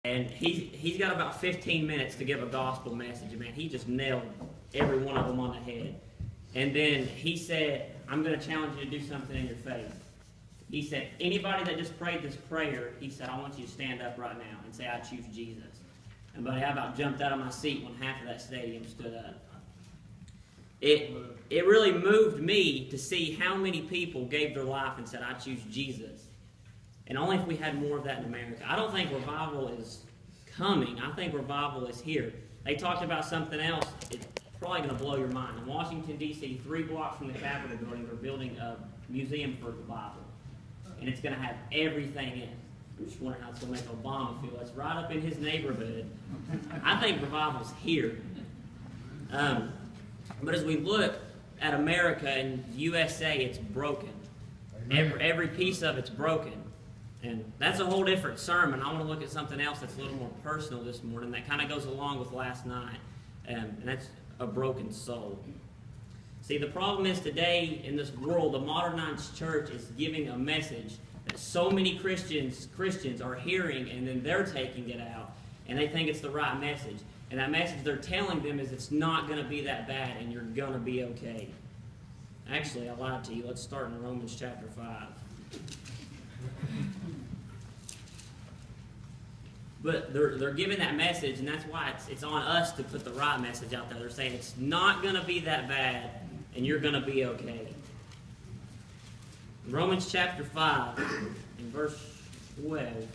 And he's got about 15 minutes to give a gospel message. Man, he just nailed every one of them on the head. And then he said, I'm going to challenge you to do something in your faith. He said, anybody that just prayed this prayer, he said, I want you to stand up right now and say, I choose Jesus. And buddy, I about jumped out of my seat when half of that stadium stood up. It really moved me to see how many people gave their life and said, I choose Jesus. And only if we had more of that in America. I don't think revival is coming. I think revival is here. They talked about something else. It's probably going to blow your mind. In Washington, D.C., 3 blocks from the Capitol building, they're building a museum for the Bible. And it's going to have everything in it. I'm just wondering how it's going to make Obama feel. It's right up in his neighborhood. I think revival's here. But as we look at America and USA, it's broken. Every piece of it's broken. And that's a whole different sermon. I want to look at something else that's a little more personal this morning that kind of goes along with last night. And that's a broken soul. See, the problem is today in this world, the modernized church is giving a message that so many Christians are hearing, and then they're taking it out, and they think it's the right message. And that message they're telling them is it's not going to be that bad, and you're going to be okay. Actually, I lied to you. Let's start in Romans chapter 5. But they're giving that message, and that's why it's on us to put the right message out there. They're saying it's not going to be that bad, and you're going to be okay. Romans chapter 5, in verse 12,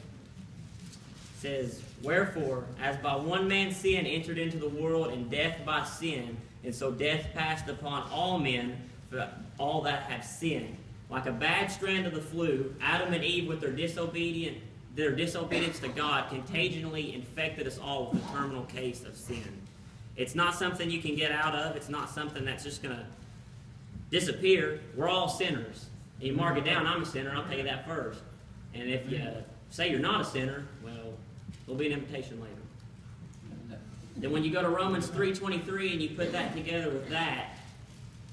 says, Wherefore, as by one man's sin entered into the world, and death by sin, and so death passed upon all men, for all that have sinned. Like a bad strand of the flu, Adam and Eve with their disobedience to God contagiously infected us all with a terminal case of sin. It's not something you can get out of. It's not something that's just going to disappear. We're all sinners. And you mark it down, I'm a sinner, I'll tell you that first. And if you say you're not a sinner, well, there'll be an invitation later. Then when you go to Romans 3:23 and you put that together with that,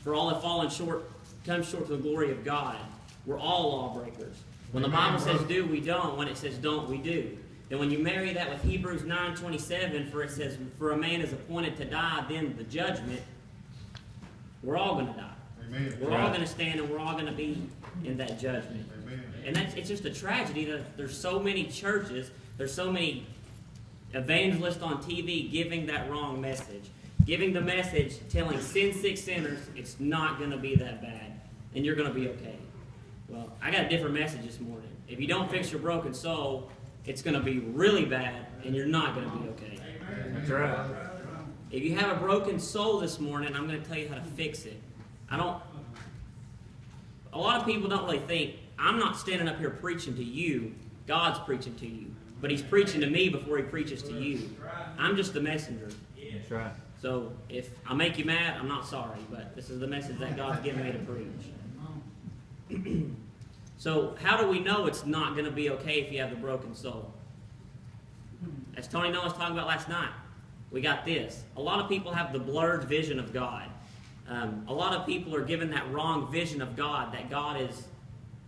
for all have fallen short, come short to the glory of God. We're all lawbreakers. When the Bible says do, we don't. When it says don't, we do. Then when you marry that with Hebrews 9:27, for it says, for a man is appointed to die, then the judgment, we're all going to die. Amen. We're all going to stand, and we're all going to be in that judgment. Amen. And it's just a tragedy that there's so many churches, there's so many evangelists on TV giving that wrong message. Giving the message, telling sin-sick sinners, it's not going to be that bad, and you're going to be okay. Well, I got a different message this morning. If you don't fix your broken soul, it's going to be really bad, and you're not going to be okay. That's right. If you have a broken soul this morning, I'm going to tell you how to fix it. A lot of people don't really think, I'm not standing up here preaching to you, God's preaching to you. But He's preaching to me before He preaches to you. I'm just the messenger. That's right. So if I make you mad, I'm not sorry, but this is the message that God's given me to preach. So how do we know it's not going to be okay if you have a broken soul? As Tony Noah was talking about last night, we got this. A lot of people have the blurred vision of God. A lot of people are given that wrong vision of God, that God is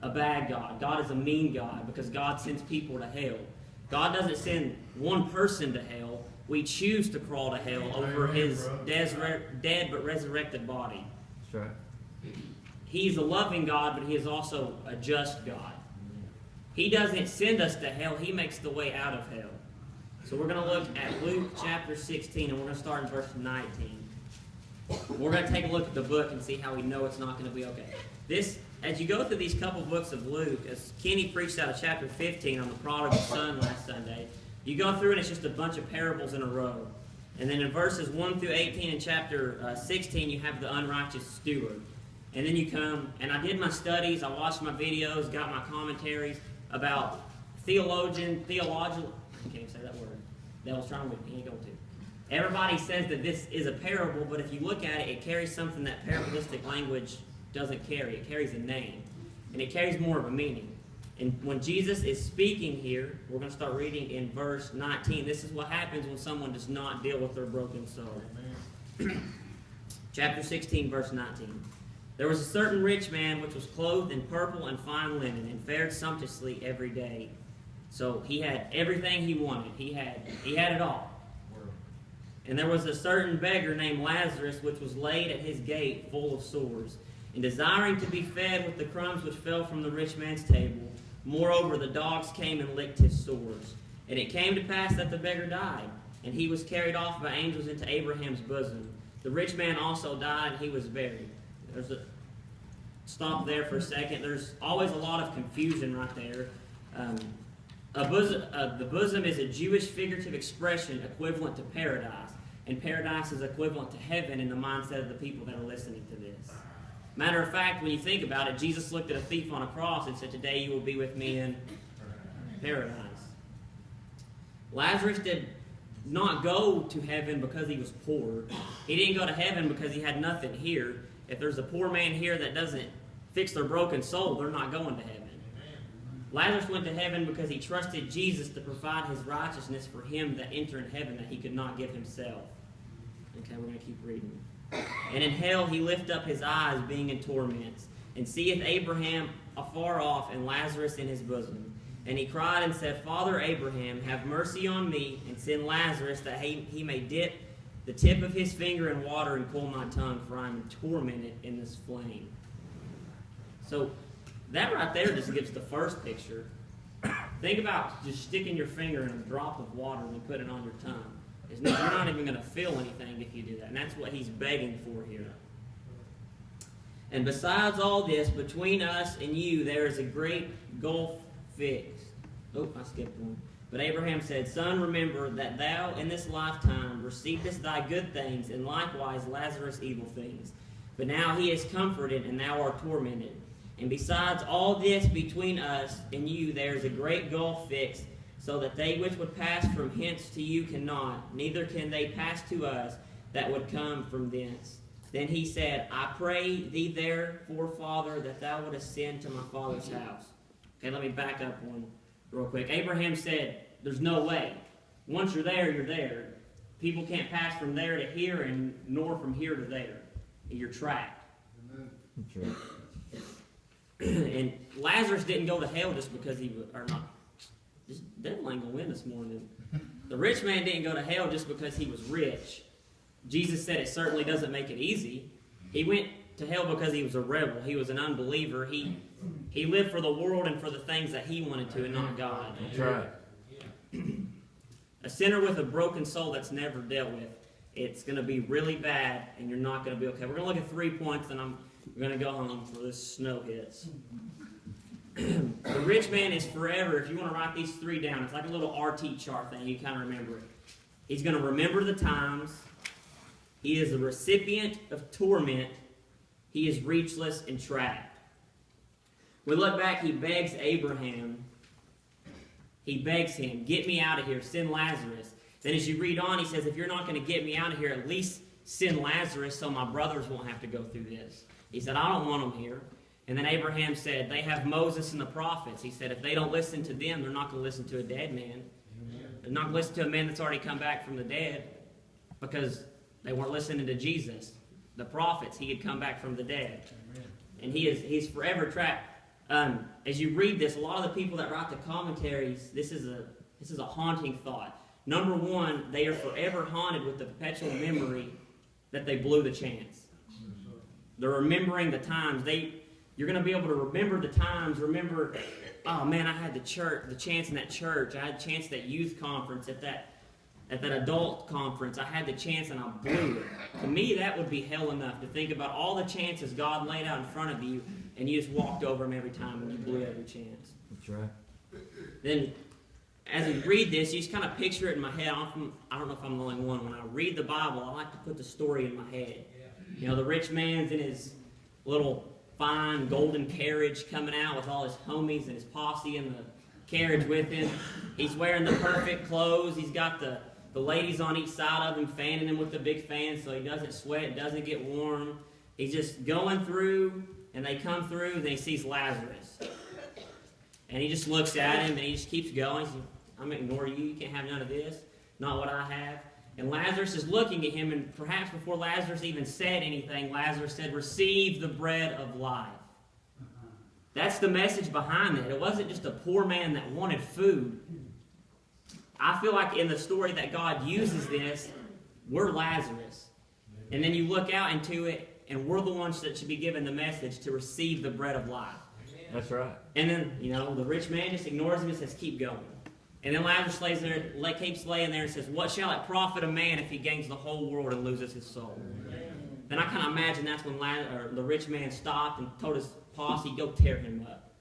a bad God. God is a mean God because God sends people to hell. God doesn't send one person to hell. We choose to crawl to hell over His dead but resurrected body. That's right. He's a loving God, but He is also a just God. He doesn't send us to hell. He makes the way out of hell. So we're going to look at Luke chapter 16, and we're going to start in verse 19. We're going to take a look at the book and see how we know it's not going to be okay. As you go through these couple books of Luke, as Kenny preached out of chapter 15 on the prodigal son last Sunday, you go through and it's just a bunch of parables in a row. And then in verses 1 through 18 in chapter 16, you have the unrighteous steward. And then you come, and I did my studies, I watched my videos, got my commentaries about theological, I can't even say that word. Devil's trying with me, he ain't going to. Everybody says that this is a parable, but if you look at it, it carries something that parabolic language doesn't carry. It carries a name, and it carries more of a meaning. And when Jesus is speaking here, we're going to start reading in verse 19. This is what happens when someone does not deal with their broken soul. Chapter 16, verse 19. There was a certain rich man which was clothed in purple and fine linen, and fared sumptuously every day. So he had everything he wanted. He had it all. And there was a certain beggar named Lazarus, which was laid at his gate full of sores, and desiring to be fed with the crumbs which fell from the rich man's table. Moreover, the dogs came and licked his sores. And it came to pass that the beggar died, and he was carried off by angels into Abraham's bosom. The rich man also died, and he was buried. Stop there for a second. There's always a lot of confusion right there. The bosom is a Jewish figurative expression equivalent to paradise, and paradise is equivalent to heaven in the mindset of the people that are listening to this. Matter of fact, when you think about it, Jesus looked at a thief on a cross and said, "Today you will be with me in paradise." Lazarus did not go to heaven because he was poor. He didn't go to heaven because he had nothing here. If there's a poor man here that doesn't fix their broken soul, they're not going to heaven. Lazarus went to heaven because he trusted Jesus to provide his righteousness for him that enter in heaven that he could not give himself. Okay, we're going to keep reading. And in hell he lift up his eyes, being in torments, and seeth Abraham afar off, and Lazarus in his bosom. And he cried and said, Father Abraham, have mercy on me, and send Lazarus, that he may dip the tip of his finger in water and cool my tongue, for I am tormented in this flame. So that right there just gives the first picture. Think about just sticking your finger in a drop of water and putting it on your tongue. You're not even going to feel anything if you do that. And that's what he's begging for here. And besides all this, between us and you, there is a great gulf fixed. Oh, I skipped one. But Abraham said, Son, remember that thou in this lifetime receivest thy good things, and likewise Lazarus evil things. But now he is comforted, and thou art tormented. And besides all this, between us and you, there is a great gulf fixed, so that they which would pass from hence to you cannot, neither can they pass to us that would come from thence. Then he said, I pray thee therefore, Father, that thou would ascend to my father's house. Okay, let me back up one real quick. Abraham said, there's no way. Once you're there, you're there. People can't pass from there to here, and nor from here to there. You're trapped. That's right. And Lazarus didn't go to hell just because he was, or not. This devil ain't gonna win this morning. The rich man didn't go to hell just because he was rich. Jesus said it certainly doesn't make it easy. He went to hell because he was a rebel. He was an unbeliever. He lived for the world and for the things that he wanted to, and not God. That's right. A sinner with a broken soul that's never dealt with, it's going to be really bad, and you're not going to be okay. We're going to look at 3 points, and I'm going to go home before this snow hits. The rich man is forever. If you want to write these 3 down, it's like a little RT chart thing. You kind of remember it. He's going to remember the times. He is a recipient of torment. He is reachless and trapped. We look back, he begs Abraham. He begs him, get me out of here, send Lazarus. Then as you read on, he says, if you're not going to get me out of here, at least send Lazarus so my brothers won't have to go through this. He said, I don't want them here. And then Abraham said, they have Moses and the prophets. He said, if they don't listen to them, they're not going to listen to a dead man. They're not going to listen to a man that's already come back from the dead, because they weren't listening to Jesus. The prophets, he had come back from the dead. And he's forever trapped. As you read this, a lot of the people that write the commentaries, this is a haunting thought. Number one, they are forever haunted with the perpetual memory that they blew the chance. They're remembering the times. You're going to be able to remember the times. Remember, oh man, I had the chance in that church. I had a chance at that youth conference, at that adult conference. I had the chance and I blew it. To me, that would be hell enough to think about all the chances God laid out in front of you, and you just walked over them every time and you blew every chance. That's right. Then, as we read this, you just kind of picture it in my head. I don't know if I'm the only one. When I read the Bible, I like to put the story in my head. You know, the rich man's in his little fine golden carriage coming out with all his homies and his posse in the carriage with him. He's wearing the perfect clothes. He's got the ladies on each side of him fanning him with the big fan so he doesn't sweat, doesn't get warm. He's just going through, and they come through, and then he sees Lazarus. And he just looks at him, and he just keeps going. He's, I'm going to ignore you. You can't have none of this. Not what I have. And Lazarus is looking at him, and perhaps before Lazarus even said anything, Lazarus said, receive the bread of life. That's the message behind it. It wasn't just a poor man that wanted food. I feel like in the story that God uses this, we're Lazarus. And then you look out into it, and we're the ones that should be given the message to receive the bread of life. That's right. And then, the rich man just ignores him and says, keep going. And then Lazarus lays there, keeps laying there and says, what shall it profit a man if he gains the whole world and loses his soul? Then I kind of imagine that's when the rich man stopped and told his posse, go tear him up.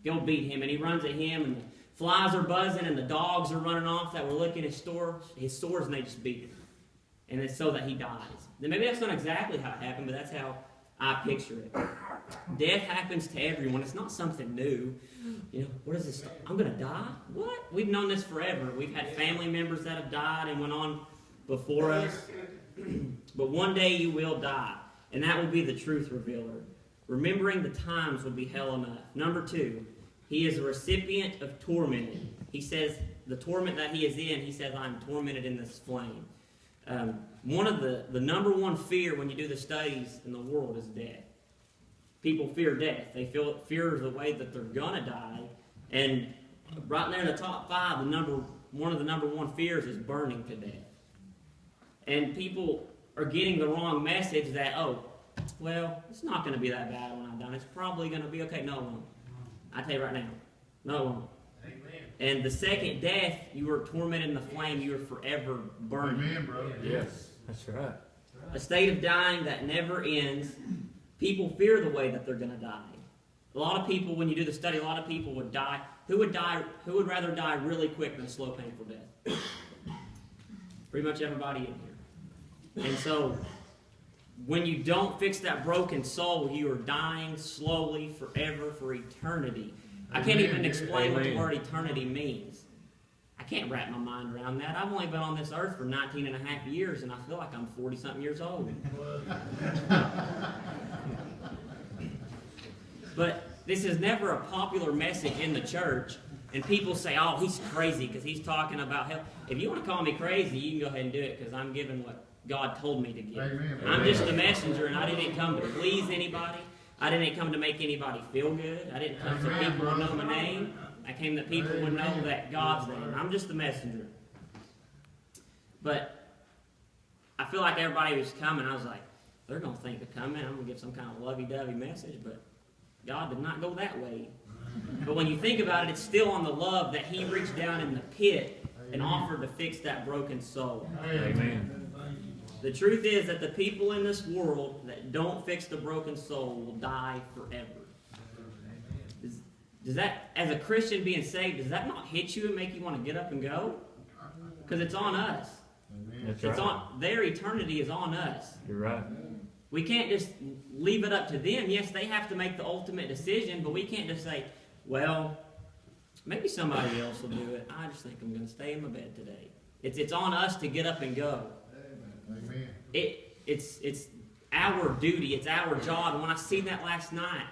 Go beat him. And he runs at him, and the flies are buzzing, and the dogs are running off that were licking his sores, and they just beat him. And it's so that he dies. Then maybe that's not exactly how it happened, but that's how I picture it. Death happens to everyone. It's not something new. What is this? I'm going to die? What? We've known this forever. We've had family members that have died and went on before us. But one day you will die, and that will be the truth revealer. Remembering the times will be hell enough. Number 2, he is a recipient of torment. He says the torment that he is in, he says, I'm tormented in this flame. One of the number one fear when you do the studies in the world is death. People fear death. They fear the way that they're going to die. And right there in the top 5, one of the number one fears is burning to death. And people are getting the wrong message that, it's not going to be that bad when I'm done. It's probably going to be okay. No, it won't. I tell you right now, no, it won't. Amen. And the second death, you are tormented in the flame. You are forever burning. Amen, bro. Yes, that's right. A state of dying that never ends. People fear the way that they're going to die. A lot of people, when you do the study, a lot of people would die. Who would rather die really quick than slow, painful death? Pretty much everybody in here. And so, when you don't fix that broken soul, you are dying slowly, forever, for eternity. I can't even explain what the word eternity means. I can't wrap my mind around that. I've only been on this earth for 19 and a half years, and I feel like I'm 40-something years old. But this is never a popular message in the church, and people say, oh, he's crazy because he's talking about hell. If you want to call me crazy, you can go ahead and do it because I'm giving what God told me to give. Amen. I'm just a messenger, and I didn't come to please anybody. I didn't come to make anybody feel good. I didn't come so people would know my name. I came that people would know that God's name. I'm just the messenger. But I feel like everybody was coming. I was like, they're going to think of coming. I'm going to give some kind of lovey-dovey message. But God did not go that way. But when you think about it, it's still on the love that he reached down in the pit and offered to fix that broken soul. Amen. The truth is that the people in this world that don't fix the broken soul will die forever. Does that, as a Christian being saved, does that not hit you and make you want to get up and go? Because it's on us. That's It's right. on their eternity is on us. You're right. We can't just leave it up to them. Yes, they have to make the ultimate decision, but we can't just say, well, maybe somebody else will do it. I just think I'm going to stay in my bed today. It's on us to get up and go. Amen. It's our duty. It's our job. And when I seen that last night,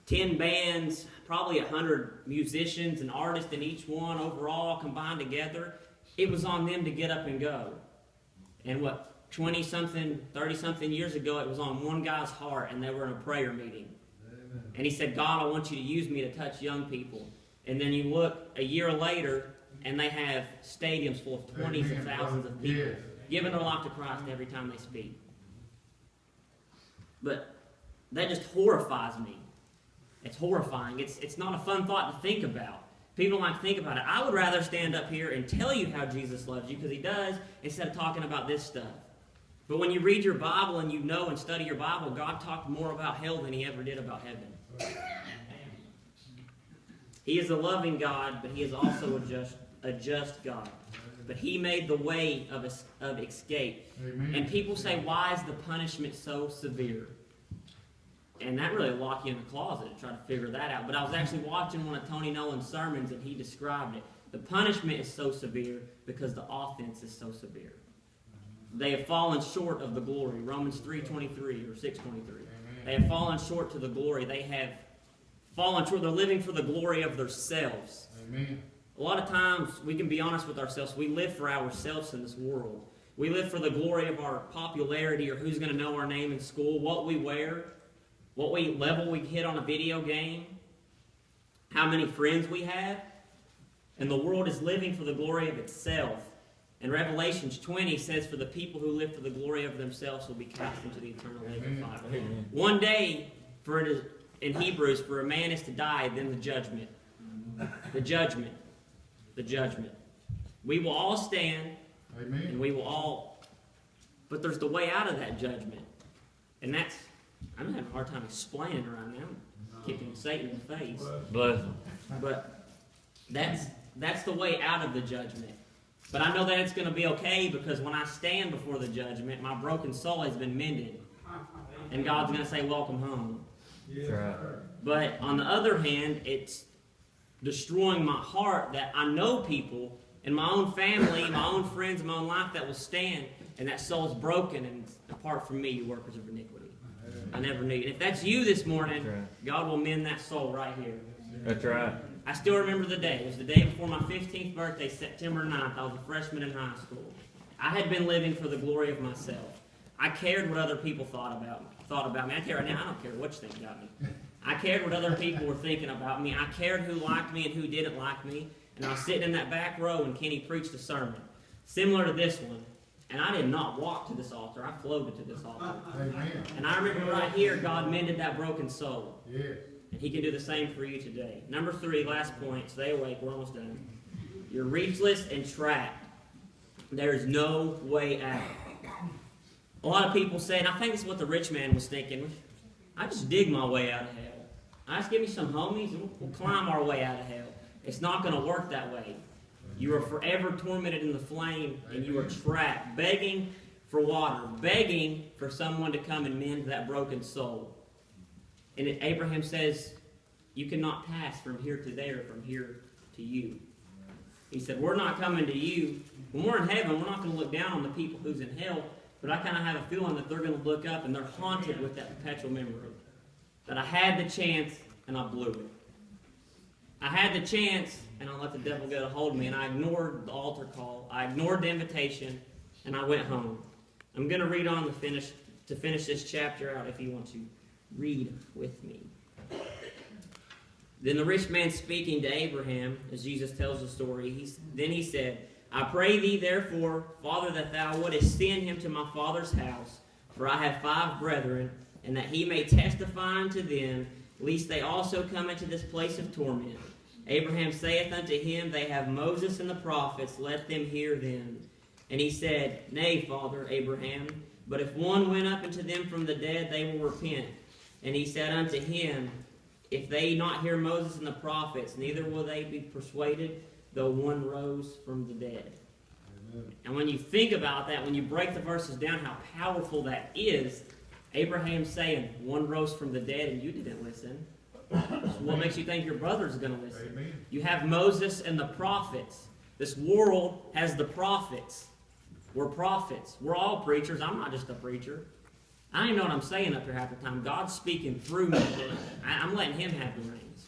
10 bands, probably 100 musicians and artists in each one overall combined together, it was on them to get up and go. And 20-something, 30-something years ago, it was on one guy's heart, and they were in a prayer meeting. Amen. And he said, God, I want you to use me to touch young people. And then you look a year later, and they have stadiums full of 20s of thousands of people Yes. giving their life to Christ every time they speak. But that just horrifies me. It's horrifying. It's not a fun thought to think about. People don't like to think about it. I would rather stand up here and tell you how Jesus loves you, because he does, instead of talking about this stuff. But when you read your Bible and you know and study your Bible, God talked more about hell than he ever did about heaven. He is a loving God, but he is also a just God. But he made the way of escape. Amen. And people say, why is the punishment so severe? And that really locked you in the closet to try to figure that out. But I was actually watching one of Tony Nolan's sermons, and he described it. The punishment is so severe because the offense is so severe. They have fallen short of the glory. Romans 3:23 or 6:23. They have fallen short to the glory. They have fallen short. They're living for the glory of themselves. Amen. A lot of times, we can be honest with ourselves. We live for ourselves in this world. We live for the glory of our popularity, or who's going to know our name in school, what we wear. what level we hit on a video game, how many friends we have, and the world is living for the glory of itself. And Revelations 20 says, for the people who live for the glory of themselves will be cast into the eternal lake of fire. Amen. One day, for it is, in Hebrews, for a man is to die, then the judgment. The judgment. The judgment. We will all stand, Amen. and we will all... But there's the way out of that judgment. And that's... I'm having a hard time explaining it right now. I'm kicking Satan in the face. Bless him. But that's the way out of the judgment. But I know that it's going to be okay, because when I stand before the judgment, my broken soul has been mended. And God's going to say, welcome home. That's right. But on the other hand, it's destroying my heart that I know people in my own family, my own friends, my own life that will stand, and that soul's broken, and apart from me, you workers of iniquity. I never knew you. And if that's you this morning, That's right. God will mend that soul right here. That's right. I still remember the day. It was the day before my 15th birthday, September 9th. I was a freshman in high school. I had been living for the glory of myself. I cared what other people thought about me. I tell you right now, I don't care what you think about me. I cared what other people were thinking about me. I cared who liked me and who didn't like me. And I was sitting in that back row and Kenny preached a sermon similar to this one. And I did not walk to this altar. I floated to this altar. Amen. And I remember right here, God mended that broken soul. Yes. And He can do the same for you today. Number 3, last point. Stay awake. We're almost done. You're reachless and trapped. There is no way out. A lot of people say, and I think this is what the rich man was thinking, I just dig my way out of hell. I just give me some homies and we'll climb our way out of hell. It's not going to work that way. You are forever tormented in the flame, and you are trapped, begging for water, begging for someone to come and mend that broken soul. And Abraham says, you cannot pass from here to there, from here to you. He said, we're not coming to you. When we're in heaven, we're not going to look down on the people who's in hell, but I kind of have a feeling that they're going to look up and they're haunted with that perpetual memory that I had the chance and I blew it. I had the chance and I let the devil get a hold of me, and I ignored the altar call. I ignored the invitation, and I went home. I'm going to read on to finish this chapter out if you want to read with me. Then the rich man speaking to Abraham, as Jesus tells the story, then he said, I pray thee therefore, Father, that thou wouldest send him to my father's house, for I have 5 brethren, and that he may testify unto them, lest they also come into this place of torment. Abraham saith unto him, they have Moses and the prophets, let them hear them. And he said, Nay, Father Abraham, but if one went up unto them from the dead, they will repent. And he said unto him, If they not hear Moses and the prophets, neither will they be persuaded, though one rose from the dead. Amen. And when you think about that, when you break the verses down, how powerful that is, Abraham's saying, one rose from the dead and you didn't listen. So what makes you think your brother's going to listen? Amen. You have Moses and the prophets. This world has the prophets. We're prophets. We're all preachers. I'm not just a preacher. I don't even know what I'm saying up here half the time. God's speaking through me. I'm letting Him have the reins.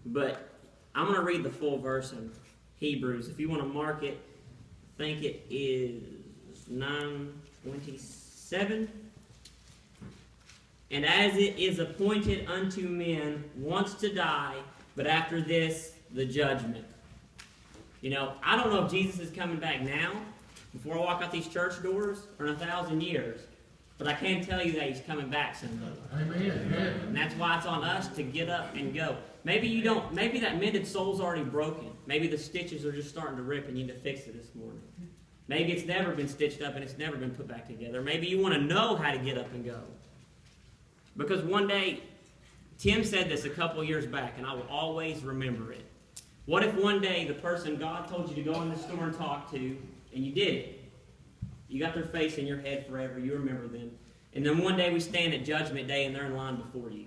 But I'm going to read the full verse in Hebrews. If you want to mark it, I think it is 9:27. And as it is appointed unto men once to die, but after this, the judgment. You know, I don't know if Jesus is coming back now, before I walk out these church doors, or in 1,000 years. But I can tell you that He's coming back someday. Amen. And that's why it's on us to get up and go. Maybe you don't, maybe that mended soul's already broken. Maybe the stitches are just starting to rip and you need to fix it this morning. Maybe it's never been stitched up and it's never been put back together. Maybe you want to know how to get up and go. Because one day, Tim said this a couple years back, and I will always remember it. What if one day the person God told you to go in the store and talk to, and you did it? You got their face in your head forever, you remember them. And then one day we stand at Judgment Day and they're in line before you.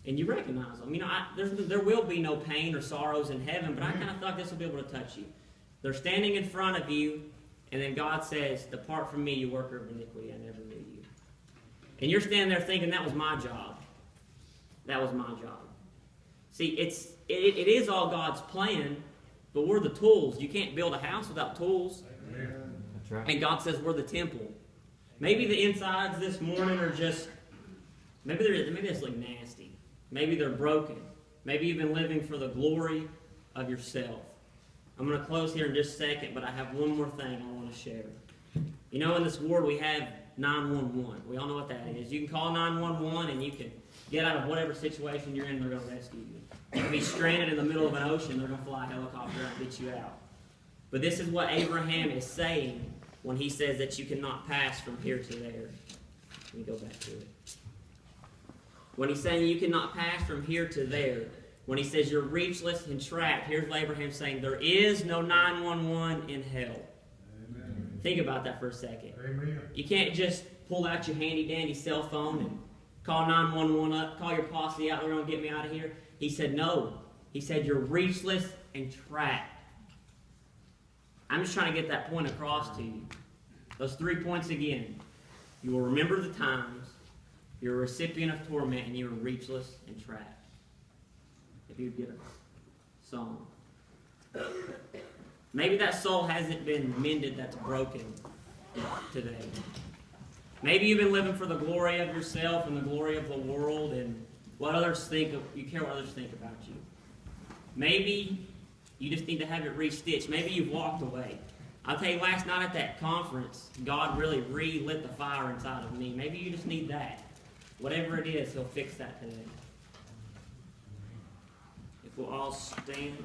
And you recognize them. You know, there will be no pain or sorrows in heaven, but I kind of thought this will be able to touch you. They're standing in front of you, and then God says, Depart from me, you worker of iniquity, I never knew you. And you're standing there thinking, that was my job. That was my job. See, it is all God's plan, but we're the tools. You can't build a house without tools. That's right. And God says we're the temple. Maybe the insides this morning are just Maybe they just look nasty. Maybe they're broken. Maybe you've been living for the glory of yourself. I'm going to close here in just a second, but I have one more thing I want to share. You know, in this world we have 911. We all know what that is. You can call 911 and you can get out of whatever situation you're in, they're going to rescue you. You can be stranded in the middle of an ocean, they're going to fly a helicopter and get you out. But this is what Abraham is saying when he says that you cannot pass from here to there. Let me go back to it. When he's saying you cannot pass from here to there, when he says you're reachless and trapped, here's what Abraham's saying: there is no 911 in hell. Amen. Think about that for a second. Amen. You can't just pull out your handy-dandy cell phone and call 911 up, call your posse out, they're going to get me out of here. He said no. He said you're reachless and trapped. I'm just trying to get that point across to you. Those 3 points again. You will remember the times, you're a recipient of torment, and you are reachless and trapped. If you get a song. Maybe that soul hasn't been mended, that's broken today. Maybe you've been living for the glory of yourself and the glory of the world and what others think of, you care what others think about you. Maybe you just need to have it restitched. Maybe you've walked away. I'll tell you, last night at that conference, God really relit the fire inside of me. Maybe you just need that. Whatever it is, He'll fix that today. If we'll all stand.